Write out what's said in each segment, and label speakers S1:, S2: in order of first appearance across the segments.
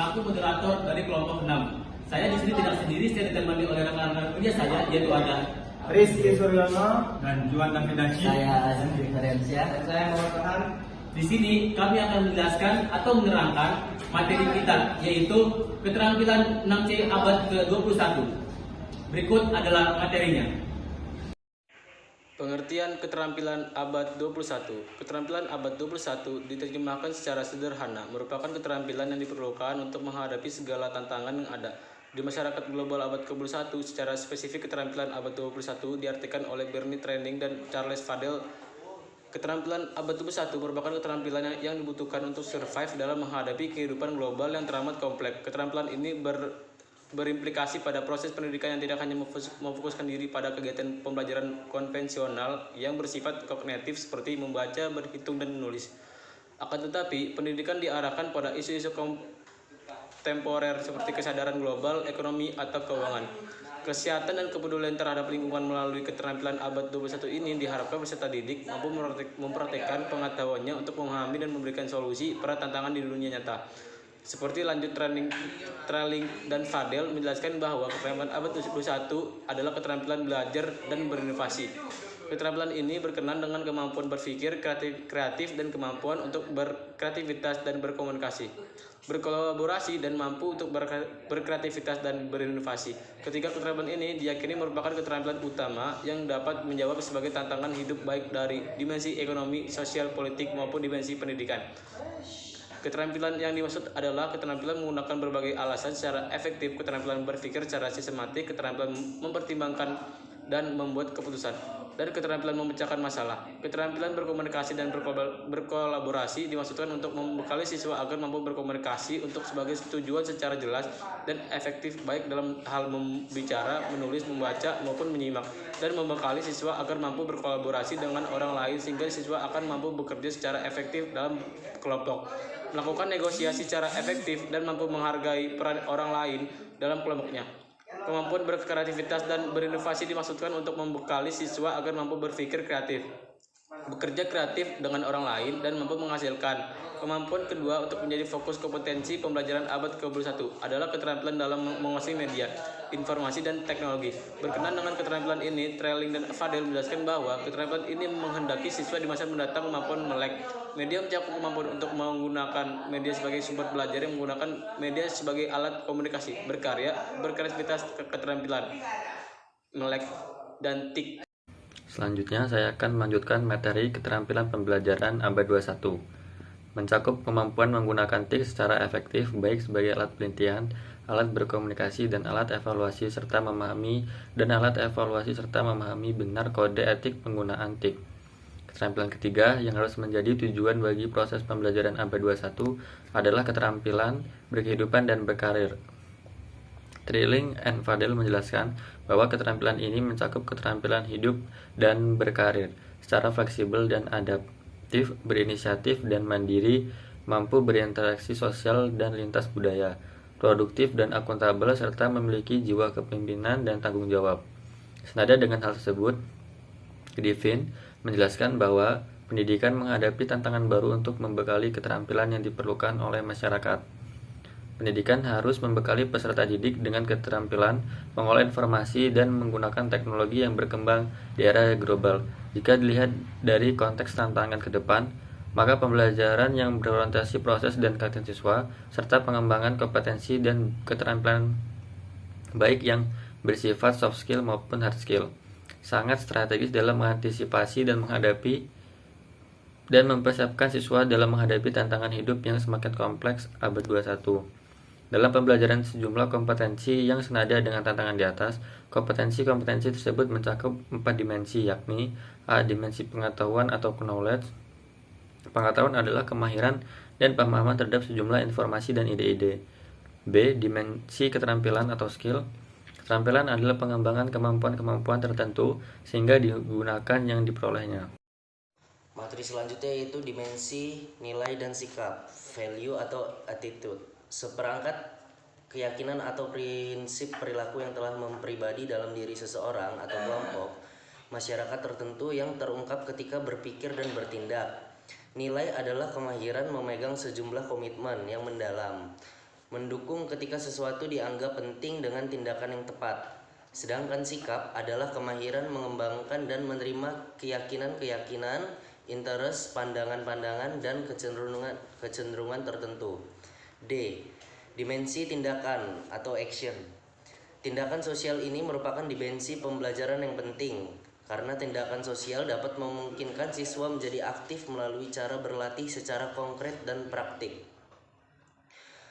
S1: selaku moderator dari kelompok 6. Saya di sini tidak sendiri, saya ditemani oleh rekan-rekan kerja saya, yaitu ada
S2: Rizky Suryono
S1: dan Juan Davidaci.
S3: Saya Azam Diferensia.
S2: dan saya Muhammad Farhan.
S1: Di sini kami akan menjelaskan atau menerangkan materi kita, yaitu keterampilan 6C abad ke-21. Berikut adalah materinya.
S4: Pengertian keterampilan abad 21. Keterampilan abad 21 diterjemahkan secara sederhana merupakan keterampilan yang diperlukan untuk menghadapi segala tantangan yang ada di masyarakat global abad ke-21. Secara spesifik, keterampilan abad 21 diartikan oleh Bernie Training dan Charles Fadel. Keterampilan abad 21 merupakan keterampilan yang dibutuhkan untuk survive dalam menghadapi kehidupan global yang teramat kompleks. Keterampilan ini berimplikasi pada proses pendidikan yang tidak hanya memfokuskan diri pada kegiatan pembelajaran konvensional yang bersifat kognitif seperti membaca, berhitung, dan menulis. Akan tetapi, pendidikan diarahkan pada isu-isu kontemporer seperti kesadaran global, ekonomi, atau keuangan. Kesehatan dan kepedulian terhadap lingkungan melalui keterampilan abad 21 ini diharapkan peserta didik mampu mempraktekkan pengetahuannya untuk memahami dan memberikan solusi pada tantangan di dunia nyata. Seperti lanjut training dan Fadel menjelaskan bahwa keterampilan abad 21 adalah keterampilan belajar dan berinovasi. Keterampilan ini berkenan dengan kemampuan berpikir kreatif dan kemampuan untuk berkreativitas dan berkomunikasi, berkolaborasi, dan mampu untuk berkreativitas dan berinovasi. Ketiga keterampilan ini diyakini merupakan keterampilan utama yang dapat menjawab sebagai tantangan hidup baik dari dimensi ekonomi, sosial, politik, maupun dimensi pendidikan. Keterampilan yang dimaksud adalah keterampilan menggunakan berbagai alasan secara efektif, keterampilan berpikir secara sistematik, keterampilan mempertimbangkan dan membuat keputusan, dan keterampilan memecahkan masalah. Keterampilan berkomunikasi dan berkolaborasi dimaksudkan untuk membekali siswa agar mampu berkomunikasi untuk sebagai tujuan secara jelas dan efektif baik dalam hal membicara, menulis, membaca, maupun menyimak, dan membekali siswa agar mampu berkolaborasi dengan orang lain sehingga siswa akan mampu bekerja secara efektif dalam kelompok, melakukan negosiasi secara efektif, dan mampu menghargai peran orang lain dalam kelompoknya. Kemampuan berkreativitas dan berinovasi dimaksudkan untuk membekali siswa agar mampu berpikir kreatif, bekerja kreatif dengan orang lain, dan mampu menghasilkan. Kemampuan kedua untuk menjadi fokus kompetensi pembelajaran abad ke-21 adalah keterampilan dalam menguasai media, informasi, dan teknologi. Berkenan dengan keterampilan ini, Trailing dan Fadel menjelaskan bahwa keterampilan ini menghendaki siswa di masa mendatang kemampuan melek media, mencakup kemampuan untuk menggunakan media sebagai sumber belajar, yang menggunakan media sebagai alat komunikasi, berkarya, berkreativitas, keterampilan melek, dan TIK.
S5: Selanjutnya, saya akan melanjutkan materi keterampilan pembelajaran abad 21. Mencakup kemampuan menggunakan TIK secara efektif, baik sebagai alat penelitian, alat berkomunikasi, dan alat evaluasi serta memahami benar kode etik penggunaan TIK. Keterampilan ketiga yang harus menjadi tujuan bagi proses pembelajaran abad 21 adalah keterampilan berkehidupan dan berkarir. Trailing and Fadel menjelaskan bahwa keterampilan ini mencakup keterampilan hidup dan berkarir secara fleksibel dan adaptif, berinisiatif dan mandiri, mampu berinteraksi sosial dan lintas budaya, produktif dan akuntabel, serta memiliki jiwa kepemimpinan dan tanggung jawab. Senada dengan hal tersebut, Devin menjelaskan bahwa pendidikan menghadapi tantangan baru untuk membekali keterampilan yang diperlukan oleh masyarakat. Pendidikan harus membekali peserta didik dengan keterampilan mengolah informasi dan menggunakan teknologi yang berkembang di era global. Jika dilihat dari konteks tantangan ke depan, maka pembelajaran yang berorientasi proses dan karakter siswa, serta pengembangan kompetensi dan keterampilan baik yang bersifat soft skill maupun hard skill, sangat strategis dalam mengantisipasi dan mempersiapkan siswa dalam menghadapi tantangan hidup yang semakin kompleks abad 21. Dalam pembelajaran sejumlah kompetensi yang senada dengan tantangan di atas, kompetensi tersebut mencakup 4 dimensi, yakni A. Dimensi pengetahuan atau knowledge. Pengetahuan adalah kemahiran dan pemahaman terhadap sejumlah informasi dan ide-ide. B. Dimensi keterampilan atau skill. Keterampilan adalah pengembangan kemampuan-kemampuan tertentu sehingga digunakan yang diperolehnya.
S3: Materi selanjutnya yaitu dimensi nilai dan sikap, value atau attitude. Seperangkat keyakinan atau prinsip perilaku yang telah mempribadi dalam diri seseorang atau kelompok masyarakat tertentu yang terungkap ketika berpikir dan bertindak. Nilai adalah kemahiran memegang sejumlah komitmen yang mendalam, mendukung ketika sesuatu dianggap penting dengan tindakan yang tepat. Sedangkan sikap adalah kemahiran mengembangkan dan menerima keyakinan-keyakinan, interest, pandangan-pandangan, dan kecenderungan tertentu. D. Dimensi tindakan atau action. Tindakan sosial ini merupakan dimensi pembelajaran yang penting, karena tindakan sosial dapat memungkinkan siswa menjadi aktif melalui cara berlatih secara konkret dan praktik.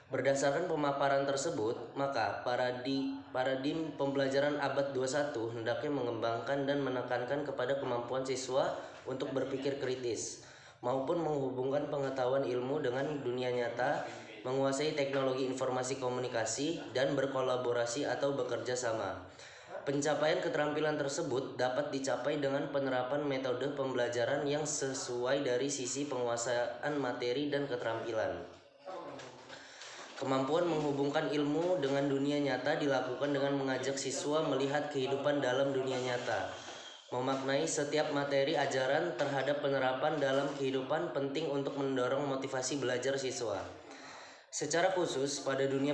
S3: Berdasarkan pemaparan tersebut, maka paradigma pembelajaran abad 21 hendaknya mengembangkan dan menekankan kepada kemampuan siswa untuk berpikir kritis, maupun menghubungkan pengetahuan ilmu dengan dunia nyata, menguasai teknologi informasi komunikasi, dan berkolaborasi atau bekerja sama. Pencapaian keterampilan tersebut dapat dicapai dengan penerapan metode pembelajaran yang sesuai dari sisi penguasaan materi dan keterampilan. Kemampuan menghubungkan ilmu dengan dunia nyata dilakukan dengan mengajak siswa melihat kehidupan dalam dunia nyata. Memaknai setiap materi ajaran terhadap penerapan dalam kehidupan penting untuk mendorong motivasi belajar siswa. Secara khusus, pada dunia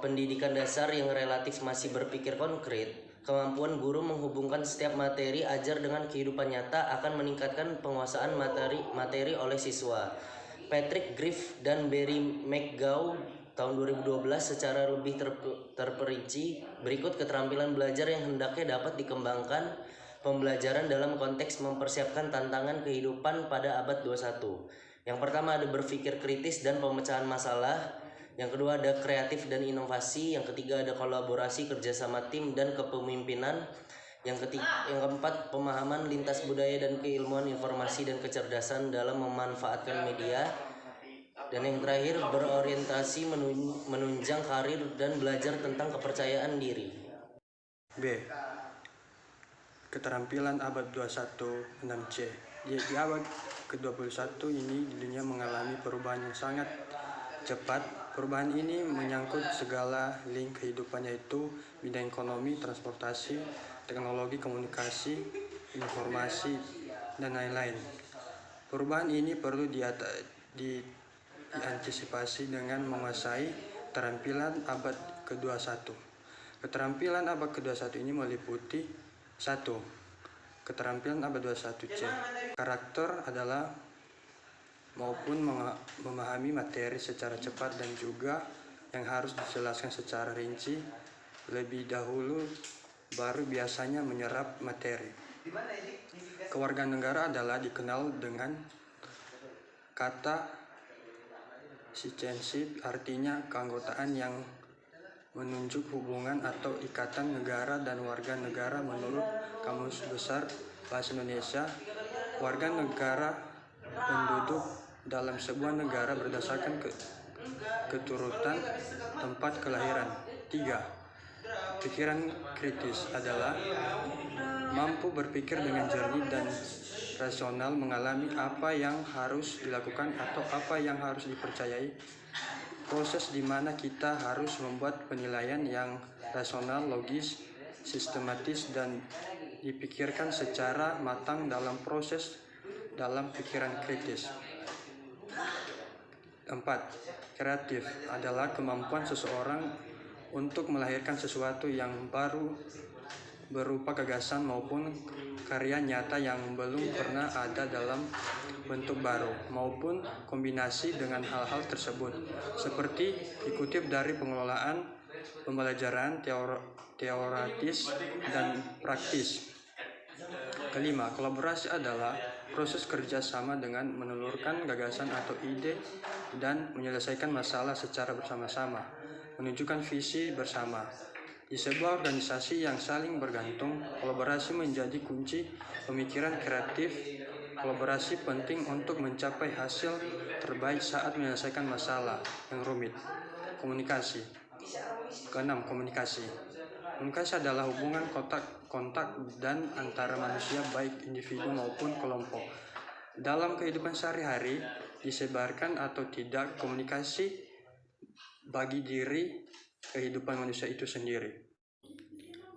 S3: pendidikan dasar yang relatif masih berpikir konkret, kemampuan guru menghubungkan setiap materi ajar dengan kehidupan nyata akan meningkatkan penguasaan materi oleh siswa. Patrick Griff dan Barry McGough tahun 2012 secara lebih terperinci berikut keterampilan belajar yang hendaknya dapat dikembangkan pembelajaran dalam konteks mempersiapkan tantangan kehidupan pada abad 21. Yang pertama ada berpikir kritis dan pemecahan masalah. Yang kedua ada kreatif dan inovasi. Yang ketiga ada kolaborasi, kerjasama tim, dan kepemimpinan. Yang keempat pemahaman lintas budaya dan keilmuan informasi dan kecerdasan dalam memanfaatkan media. Dan yang terakhir berorientasi menunjang karir dan belajar tentang kepercayaan diri.
S6: B. Keterampilan abad 21 6C. Di abad ke-21 ini dunia mengalami perubahan yang sangat cepat. Perubahan ini menyangkut segala link kehidupan, yaitu bidang ekonomi, transportasi, teknologi, komunikasi, informasi, dan lain-lain. Perubahan ini perlu diantisipasi dengan menguasai keterampilan abad ke-21. Keterampilan abad ke-21 ini meliputi 1. Keterampilan abad 21C. Karakter adalah maupun memahami materi secara cepat dan juga yang harus dijelaskan secara rinci lebih dahulu baru biasanya menyerap materi. Kewarganegaraan adalah dikenal dengan kata citizenship, artinya keanggotaan yang menunjuk hubungan atau ikatan negara dan warga negara. Menurut Kamus Besar Bahasa Indonesia, warga negara penduduk dalam sebuah negara berdasarkan keturutan tempat kelahiran. 3. Pikiran kritis adalah mampu berpikir dengan jernih dan rasional, mengalami apa yang harus dilakukan atau apa yang harus dipercayai, proses di mana kita harus membuat penilaian yang rasional, logis, sistematis, dan dipikirkan secara matang dalam proses dalam pikiran kritis. 4. Kreatif adalah kemampuan seseorang untuk melahirkan sesuatu yang baru berupa gagasan maupun karya nyata yang belum pernah ada dalam bentuk baru maupun kombinasi dengan hal-hal tersebut, seperti dikutip dari pengelolaan pembelajaran teoritis dan praktis. 5. Kolaborasi adalah proses kerja sama dengan menelurkan gagasan atau ide dan menyelesaikan masalah secara bersama-sama, menunjukkan visi bersama. Di sebuah organisasi yang saling bergantung, kolaborasi menjadi kunci pemikiran kreatif. Kolaborasi penting untuk mencapai hasil terbaik saat menyelesaikan masalah yang rumit. Komunikasi. 6. Komunikasi. Komunikasi adalah hubungan kontak dan antara manusia, baik individu maupun kelompok. Dalam kehidupan sehari-hari, disebarkan atau tidak, komunikasi bagi diri kehidupan manusia itu sendiri.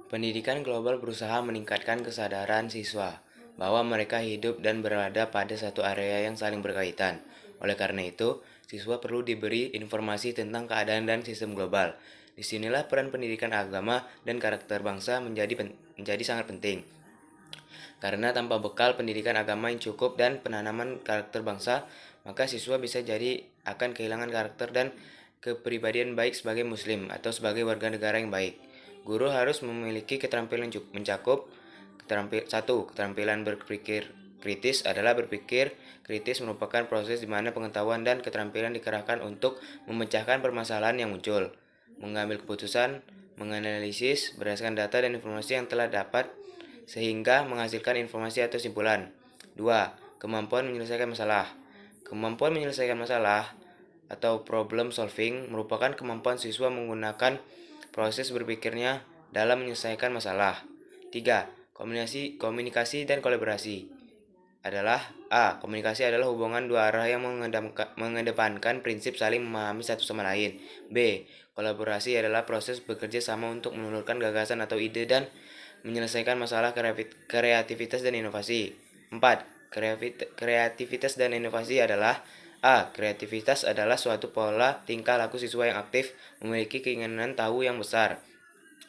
S7: Pendidikan global berusaha meningkatkan kesadaran siswa bahwa mereka hidup dan berada pada satu area yang saling berkaitan. Oleh karena itu, siswa perlu diberi informasi tentang keadaan dan sistem global. Disinilah peran pendidikan agama dan karakter bangsa menjadi sangat penting. Karena tanpa bekal pendidikan agama yang cukup dan penanaman karakter bangsa, maka siswa bisa jadi akan kehilangan karakter dan kepribadian baik sebagai muslim atau sebagai warga negara yang baik. Guru harus memiliki keterampilan mencakup keterampilan berpikir kritis adalah berpikir kritis merupakan proses di mana pengetahuan dan keterampilan dikerahkan untuk memecahkan permasalahan yang muncul, mengambil keputusan, menganalisis berdasarkan data dan informasi yang telah dapat sehingga menghasilkan informasi atau simpulan. 2. Kemampuan menyelesaikan masalah. Kemampuan menyelesaikan masalah atau problem solving merupakan kemampuan siswa menggunakan proses berpikirnya dalam menyelesaikan masalah. 3. Komunikasi dan kolaborasi adalah A. Komunikasi adalah hubungan dua arah yang mengedepankan prinsip saling memahami satu sama lain. B. Kolaborasi adalah proses bekerja sama untuk menelurkan gagasan atau ide dan menyelesaikan masalah kreativitas dan inovasi. 4. Kreativitas dan inovasi adalah A. Kreativitas adalah suatu pola tingkah laku siswa yang aktif, memiliki keinginan tahu yang besar,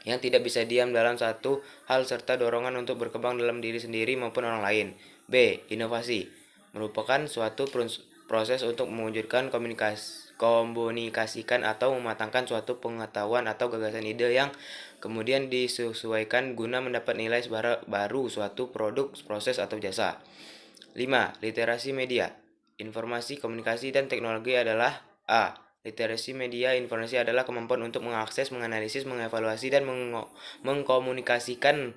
S7: yang tidak bisa diam dalam satu hal serta dorongan untuk berkembang dalam diri sendiri maupun orang lain. B. Inovasi merupakan suatu proses untuk mewujudkan komunikasikan atau mematangkan suatu pengetahuan atau gagasan ide yang kemudian disesuaikan guna mendapat nilai baru suatu produk, proses, atau jasa. 5. Literasi media, informasi, komunikasi, dan teknologi adalah A. Literasi media informasi adalah kemampuan untuk mengakses, menganalisis, mengevaluasi, dan mengkomunikasikan.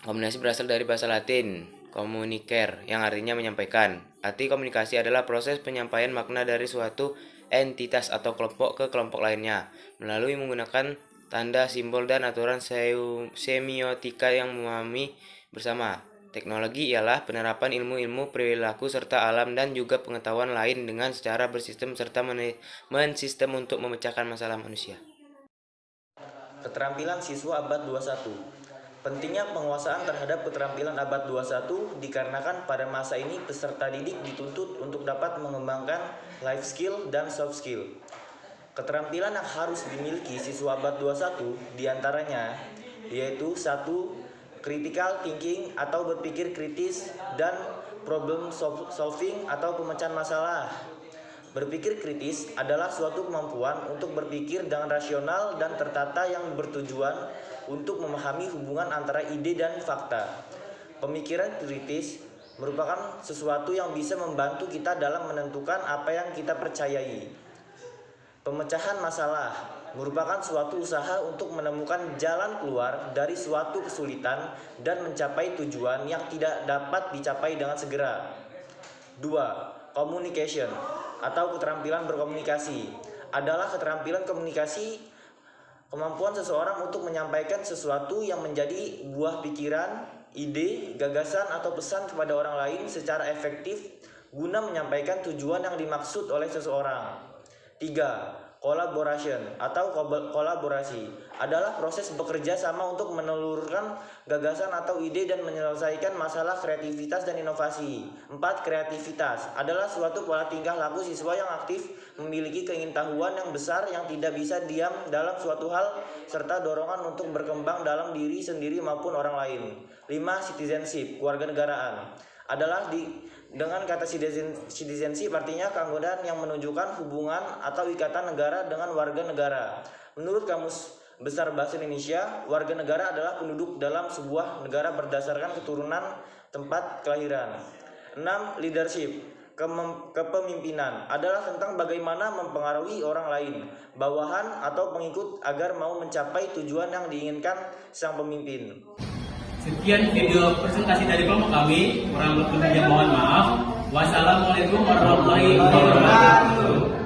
S7: Komunikasi berasal dari bahasa Latin, communicare, yang artinya menyampaikan. Arti komunikasi adalah proses penyampaian makna dari suatu entitas atau kelompok ke kelompok lainnya, melalui menggunakan tanda, simbol, dan aturan semiotika yang memahami bersama. Teknologi ialah penerapan ilmu-ilmu perilaku serta alam dan juga pengetahuan lain dengan secara bersistem serta mensistem untuk memecahkan masalah manusia.
S8: Keterampilan siswa abad 21. Pentingnya penguasaan terhadap keterampilan abad 21 dikarenakan pada masa ini peserta didik dituntut untuk dapat mengembangkan life skill dan soft skill. Keterampilan yang harus dimiliki siswa abad 21 diantaranya yaitu 1. Critical thinking atau berpikir kritis dan problem solving atau pemecahan masalah. Berpikir kritis adalah suatu kemampuan untuk berpikir dengan rasional dan tertata yang bertujuan untuk memahami hubungan antara ide dan fakta. Pemikiran kritis merupakan sesuatu yang bisa membantu kita dalam menentukan apa yang kita percayai. Pemecahan masalah merupakan suatu usaha untuk menemukan jalan keluar dari suatu kesulitan dan mencapai tujuan yang tidak dapat dicapai dengan segera. 2. Communication atau keterampilan berkomunikasi adalah keterampilan komunikasi, kemampuan seseorang untuk menyampaikan sesuatu yang menjadi buah pikiran, ide, gagasan atau pesan kepada orang lain secara efektif guna menyampaikan tujuan yang dimaksud oleh seseorang. 3. Collaboration atau kolaborasi adalah proses bekerja sama untuk menelurkan gagasan atau ide dan menyelesaikan masalah kreativitas dan inovasi. 4. Kreativitas adalah suatu pola tingkah laku siswa yang aktif, memiliki keingintahuan yang besar yang tidak bisa diam dalam suatu hal, serta dorongan untuk berkembang dalam diri sendiri maupun orang lain. 5. Citizenship, kewarganegaraan adalah dengan kata citizenship artinya keanggotaan yang menunjukkan hubungan atau ikatan negara dengan warga negara. Menurut Kamus Besar Bahasa Indonesia, warga negara adalah penduduk dalam sebuah negara berdasarkan keturunan tempat kelahiran. 6. Leadership, kepemimpinan adalah tentang bagaimana mempengaruhi orang lain, bawahan atau pengikut agar mau mencapai tujuan yang diinginkan sang pemimpin.
S1: Sekian video presentasi dari kelompok kami. Kurang lebihnya mohon maaf. Wassalamualaikum warahmatullahi wabarakatuh.